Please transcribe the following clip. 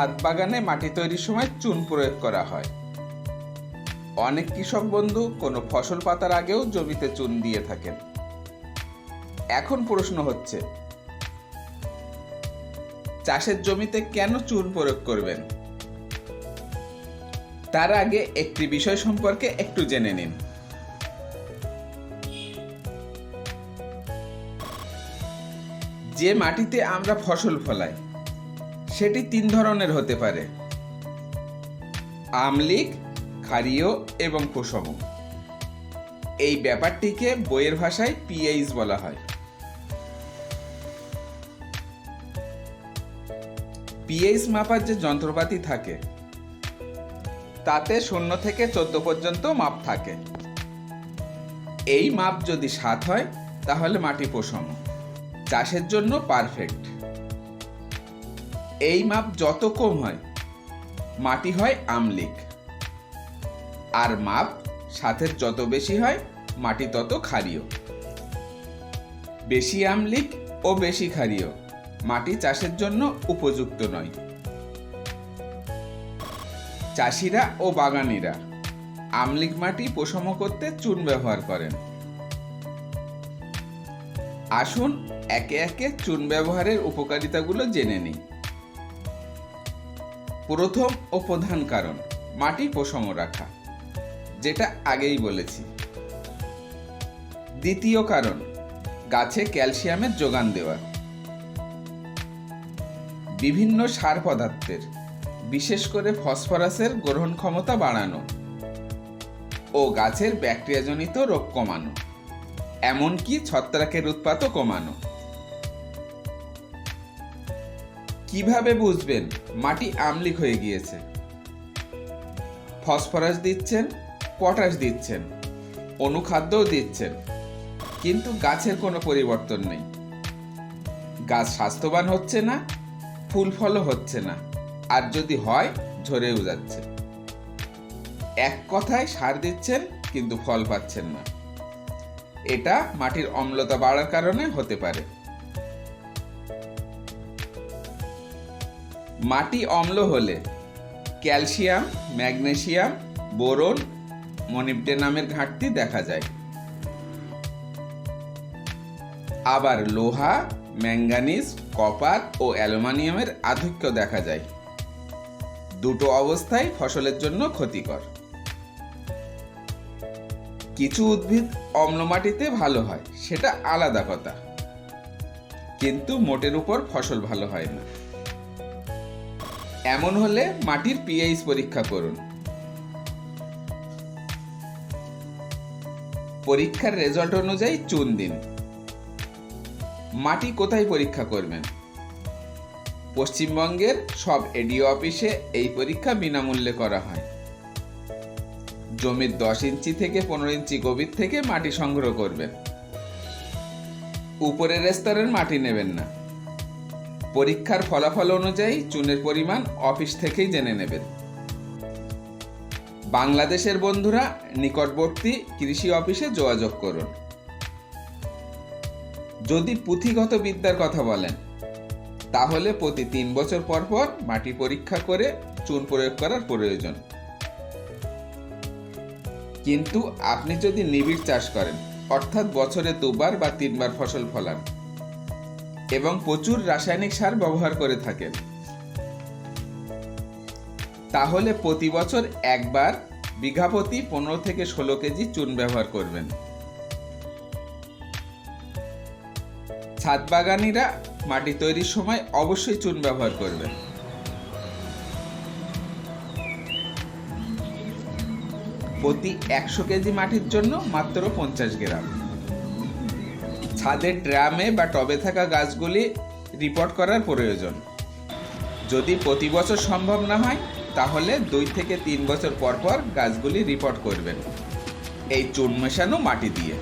ছাদ বাগানে মাটি তৈরির সময় চুন প্রয়োগ করা হয়। অনেক কৃষক বন্ধু কোনো ফসল পাতার আগেও জমিতে চুন দিয়ে থাকেন। এখন প্রশ্ন হচ্ছে, চাষের জমিতে কেন চুন প্রয়োগ করবেন? তার আগে একটি বিষয় সম্পর্কে একটু জেনে নিন। যে মাটিতে আমরা ফসল ফলাই সেটি 3 ধরনের হতে পারে: আম্লিক, ক্ষারীয় এবং পোষম। এই ব্যাপারটিকে বইয়ের ভাষায় পিএইচ বলা হয়। পিএইচ মাপার যে যন্ত্রপাতি থাকে তাতে 0 থেকে 14 পর্যন্ত মাপ থাকে। এই মাপ যদি 7 হয় তাহলে মাটি পোষম, চাষের জন্য পারফেক্ট। এই মাপ যত কম হয় মাটি হয় আম্লিক, আর মাপ 7-এর যত বেশি হয় মাটি তত ক্ষারীয়। বেশি আম্লিক ও বেশি ক্ষারীয় মাটি চাষের জন্য উপযুক্ত নয়। চাষিরা ও বাগানীরা আম্লিক মাটি পোষম করতে চুন ব্যবহার করেন। আসুন একে একে চুন ব্যবহারের উপকারিতাগুলো জেনে নিই। প্রথম ও প্রধান কারণ মাটি পোষম রাখা, যেটা আগেই বলেছি। দ্বিতীয় কারণ গাছে ক্যালসিয়ামের যোগান দেওয়া। বিভিন্ন সার পদার্থের, বিশেষ করে ফসফরাসের গ্রহণ ক্ষমতা বাড়ানো ও গাছের ব্যাকটেরিয়াজনিত রোগ কমানো, এমনকি ছত্রাকের উৎপাতও কমানো। কিভাবে বুঝবেন মাটি আম্লিক হয়ে গিয়েছে? ফসফরাস দিচ্ছেন, পটাশ দিচ্ছেন, অনুখাদ্যও দিচ্ছেন, কিন্তু গাছের কোনো পরিবর্তন নেই। গাছ স্বাস্থ্যবান হচ্ছে না, ফুল ফলও হচ্ছে না, আর যদি হয় ঝরেও যাচ্ছে। এক কথায় সার দিচ্ছেন কিন্তু ফল পাচ্ছেন না। এটা মাটির অম্লতা বাড়ার কারণে হতে পারে। মাটি অম্ল হলে ক্যালসিয়াম, ম্যাগনেসিয়াম, বোরন, মলিবডেনামের ঘাটতি দেখা যায়। আবার লোহা, ম্যাঙ্গানিজ, কপার ও অ্যালুমিনিয়ামের আধিক্য দেখা যায়। দুটো অবস্থায় ফসলের জন্য ক্ষতিকর। কিছু উদ্ভিদ অম্ল মাটিতে ভালো হয়, সেটা আলাদা কথা, কিন্তু মোটের উপর ফসল ভালো হয় না। এমন হলে মাটির পিএইচ পরীক্ষা করুন। পরীক্ষার রেজাল্ট অনুযায়ী চুন দিন। মাটি কোথায় পরীক্ষা করবেন? পশ্চিমবঙ্গের সব এডিও অফিসে এই পরীক্ষা বিনামূল্যে করা হয়। জমির 10 ইঞ্চি থেকে 15 ইঞ্চি গভীর থেকে মাটি সংগ্রহ করবেন। উপরের স্তরের মাটি নেবেন না। পরীক্ষার ফলাফল অনুযায়ী চুনের পরিমাণ অফিস থেকেই জেনে নেবেন। বাংলাদেশের বন্ধুরা নিকটবর্তী কৃষি অফিসে যোগাযোগ করুন। যদি পুঁথিগত বিদ্যার কথা বলেন, তাহলে প্রতি 3 বছর পর পর মাটি পরীক্ষা করে চুন প্রয়োগ করার প্রয়োজন। কিন্তু আপনি যদি নিবিড় চাষ করেন, অর্থাৎ বছরে 2 বার বা 3 বার ফসল ফলান এবং প্রচুর রাসায়নিক সার ব্যবহার করে থাকেন, তাহলে প্রতি বছর একবার বিঘা প্রতি 15 থেকে 16 কেজি চুন ব্যবহার করবেন। ছাদ বাগানীরা মাটি তৈরির সময় অবশ্যই চুন ব্যবহার করবেন। প্রতি 100 কেজি মাটির জন্য মাত্র 50 গ্রাম। ছাদের ড্রামে বা টবে থাকা গাছগুলি রিপোর্ট করার প্রয়োজন। যদি প্রতি বছর সম্ভব না হয়, তাহলে 2 থেকে 3 বছর পর পর গাছগুলি রিপোর্ট করবেন এই চুন মেশানো মাটি দিয়ে।